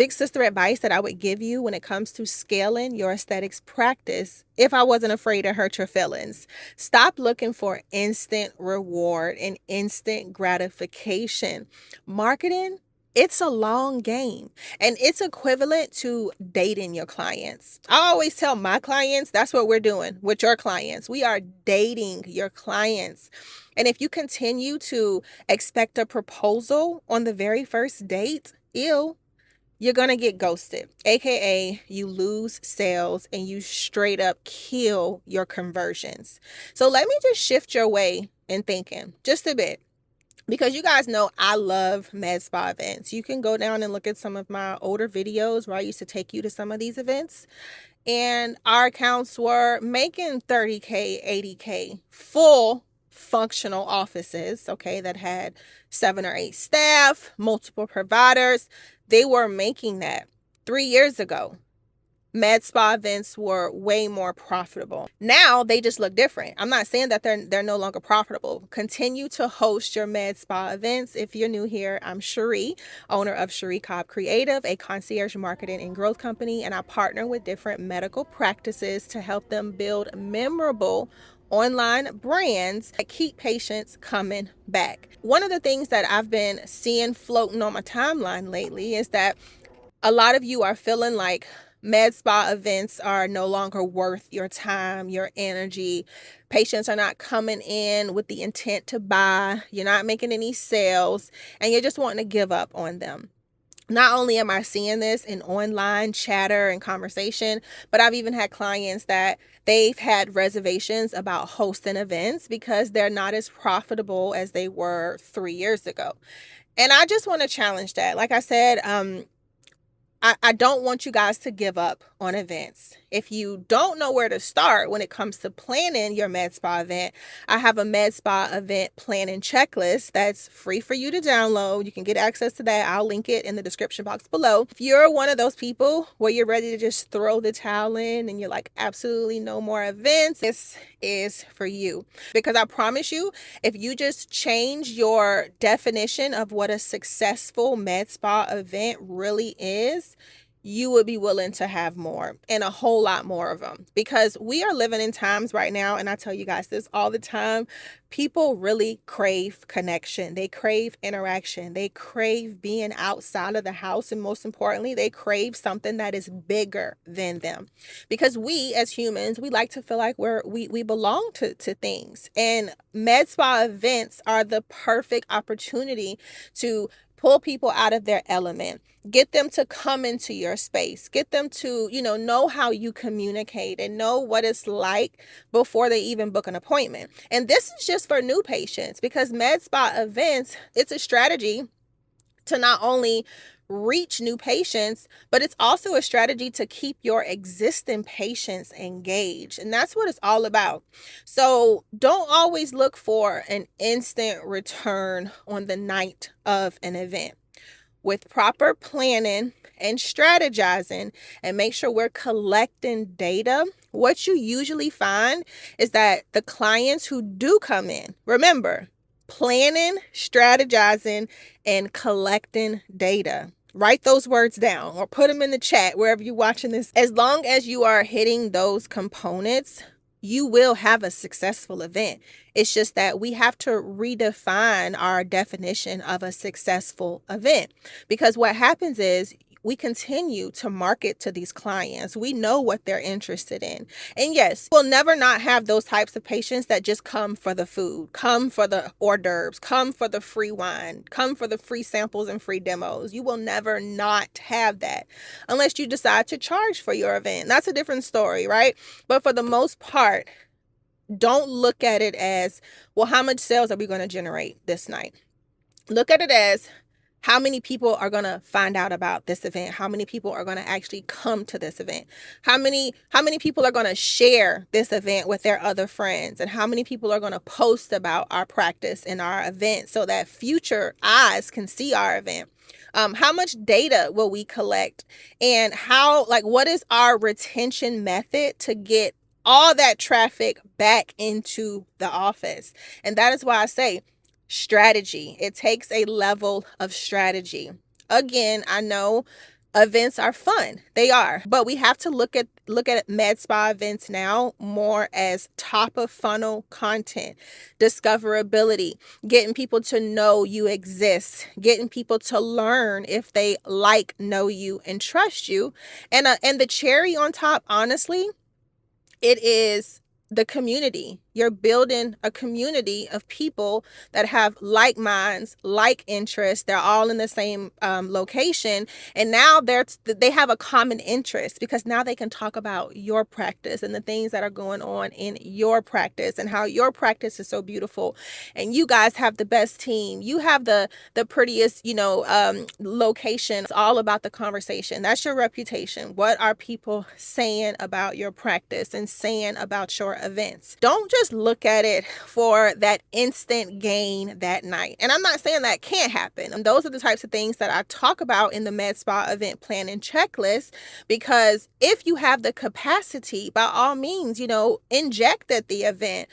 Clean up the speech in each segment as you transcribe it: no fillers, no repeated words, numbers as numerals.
big sister advice that I would give you when it comes to scaling your aesthetics practice, if I wasn't afraid to hurt your feelings. Stop looking for instant reward and instant gratification. Marketing, it's a long game, and it's equivalent to dating your clients. I always tell my clients that's what we're doing with your clients. We are dating your clients. And if you continue to expect a proposal on the very first date, you're going to get ghosted, aka you lose sales and you straight up kill your conversions. So let me just shift your way in thinking just a bit, because you guys know I love med spa events. You can go down and look at some of my older videos where I used to take you to some of these events, and our accounts were making 30K, 80K, full functional offices, okay, that had 7 or 8 staff, multiple providers. They were making that 3 years ago. Med spa events were way more profitable. Now they just look different. I'm not saying that they're no longer profitable. Continue to host your med spa events. If you're new here, I'm Cherie, owner of Cherie Cobb Creative, a concierge marketing and growth company, and I partner with different medical practices to help them build memorable online brands that keep patients coming back. One of the things that I've been seeing floating on my timeline lately is that a lot of you are feeling like med spa events are no longer worth your time, your energy. Patients are not coming in with the intent to buy. You're not making any sales, and you're just wanting to give up on them. Not only am I seeing this in online chatter and conversation, but I've even had clients that they've had reservations about hosting events because they're not as profitable as they were 3 years ago. And I just want to challenge that. Like I said, I don't want you guys to give up on events. If you don't know where to start when it comes to planning your med spa event, I have a med spa event planning checklist that's free for you to download. You can get access to that. I'll link it in the description box below. If you're one of those people where you're ready to just throw the towel in and you're like, absolutely no more events, this is for you. Because I promise you, if you just change your definition of what a successful med spa event really is, you would be willing to have more, and a whole lot more of them, because we are living in times right now, and I tell you guys this all the time, people really crave connection. They crave interaction. They crave being outside of the house, and most importantly, they crave something that is bigger than them, because we as humans, we like to feel like we belong to things, and med spa events are the perfect opportunity to pull people out of their element, get them to come into your space, get them to, know how you communicate and know what it's like before they even book an appointment. And this is just for new patients, because med spa events, it's a strategy to not only reach new patients, but it's also a strategy to keep your existing patients engaged. And that's what it's all about. So don't always look for an instant return on the night of an event. With proper planning and strategizing, and make sure we're collecting data, what you usually find is that the clients who do come in, remember, planning, strategizing, and collecting data. Write those words down or put them in the chat wherever you're watching this. As long as you are hitting those components, you will have a successful event. It's just that we have to redefine our definition of a successful event, because what happens is we continue to market to these clients. We know what they're interested in. And yes, we'll never not have those types of patients that just come for the food, come for the hors d'oeuvres, come for the free wine, come for the free samples and free demos. You will never not have that unless you decide to charge for your event. That's a different story, right? But for the most part, don't look at it as, well, how much sales are we going to generate this night? Look at it as, how many people are going to find out about this event? How many people are going to actually come to this event? How many people are going to share this event with their other friends? And how many people are going to post about our practice and our event so that future eyes can see our event? How much data will we collect? And what is our retention method to get all that traffic back into the office? And that is why I say, strategy. It takes a level of strategy. Again, I know Events are fun. They are. But we have to look at med spa events now more as top of funnel content, discoverability, getting people to know you exist, getting people to learn if they like, know you, and trust you. And the cherry on top, honestly, it is the community. You're building a community of people that have like minds, like interests. They're all in the same location. And now they have a common interest because now they can talk about your practice and the things that are going on in your practice and how your practice is so beautiful. And you guys have the best team. You have the prettiest, location. It's all about the conversation. That's your reputation. What are people saying about your practice and saying about your events? Don't just look at it for that instant gain that night. And I'm not saying that can't happen. And those are the types of things that I talk about in the Med Spa event planning checklist, because if you have the capacity, by all means, inject at the event.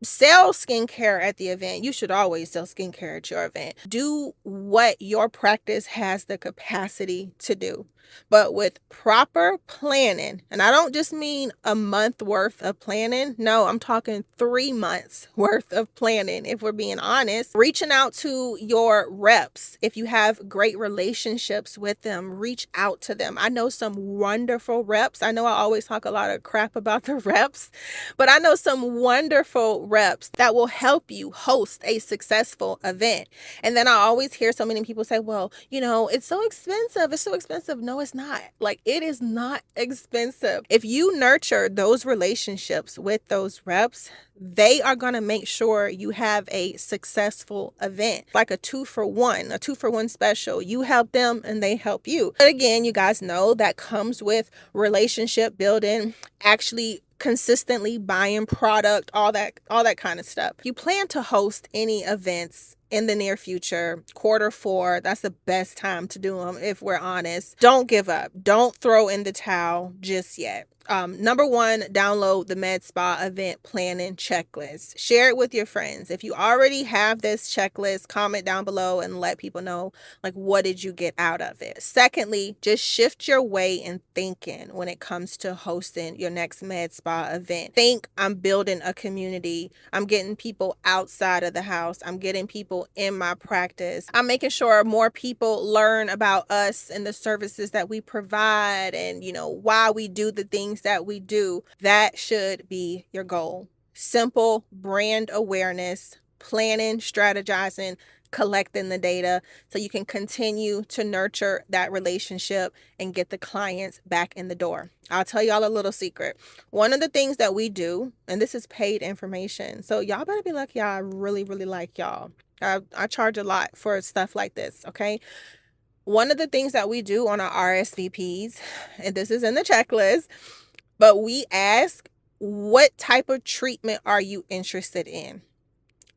Sell skincare at the event. You should always sell skincare at your event. Do what your practice has the capacity to do, but with proper planning. And I don't just mean a month worth of planning. No, I'm talking 3 months worth of planning. If we're being honest, reaching out to your reps. If you have great relationships with them, reach out to them. I know some wonderful reps. I know I always talk a lot of crap about the reps, but I know some wonderful reps that will help you host a successful event. And then I always hear so many people say, well, it's so expensive. It's so expensive. No, it's not. Like, it is not expensive. If you nurture those relationships with those reps, they are going to make sure you have a successful event, like a 2-for-1 special. You help them and they help you. But again, you guys know that comes with relationship building, actually consistently buying product, all that kind of stuff. You plan to host any events in the near future, Q4, that's the best time to do them, if we're honest. Don't give up. Don't throw in the towel just yet. Number one, download the Med Spa event planning checklist. Share it with your friends. If you already have this checklist, comment down below and let people know, like, what did you get out of it? Secondly, just shift your way in thinking when it comes to hosting your next Med Spa event. Think, I'm building a community. I'm getting people outside of the house. I'm getting people in my practice. I'm making sure more people learn about us and the services that we provide and, why we do the things that we do. That should be your goal. Simple brand awareness, planning, strategizing, collecting the data so you can continue to nurture that relationship and get the clients back in the door. I'll tell y'all a little secret. One of the things that we do, and this is paid information, so y'all better be lucky. I really, really like y'all. I charge a lot for stuff like this, okay? One of the things that we do on our RSVPs, and this is in the checklist, but we ask, what type of treatment are you interested in?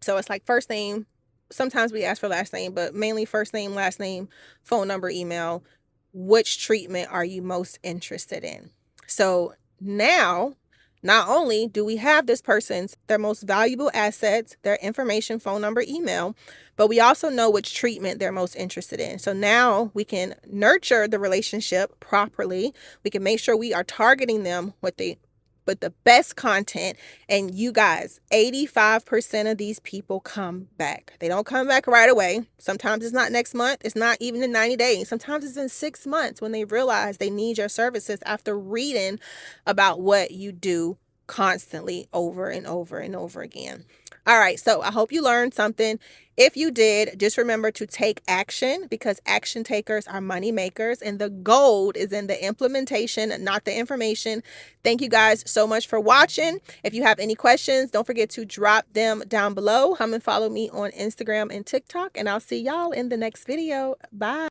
So it's like first name. Sometimes we ask for last name, but mainly first name, last name, phone number, email. Which treatment are you most interested in? So now, not only do we have this person's, their most valuable assets, their information, phone number, email, but we also know which treatment they're most interested in. So now we can nurture the relationship properly. We can make sure we are targeting them with the best content. And you guys, 85% of these people come back. They don't come back right away. Sometimes it's not next month. It's not even in 90 days. Sometimes it's in 6 months when they realize they need your services after reading about what you do constantly over and over and over again. All right, so I hope you learned something. If you did, just remember to take action, because action takers are money makers, and the gold is in the implementation, not the information. Thank you guys so much for watching. If you have any questions, don't forget to drop them down below. Come and follow me on Instagram and TikTok, and I'll see y'all in the next video. Bye.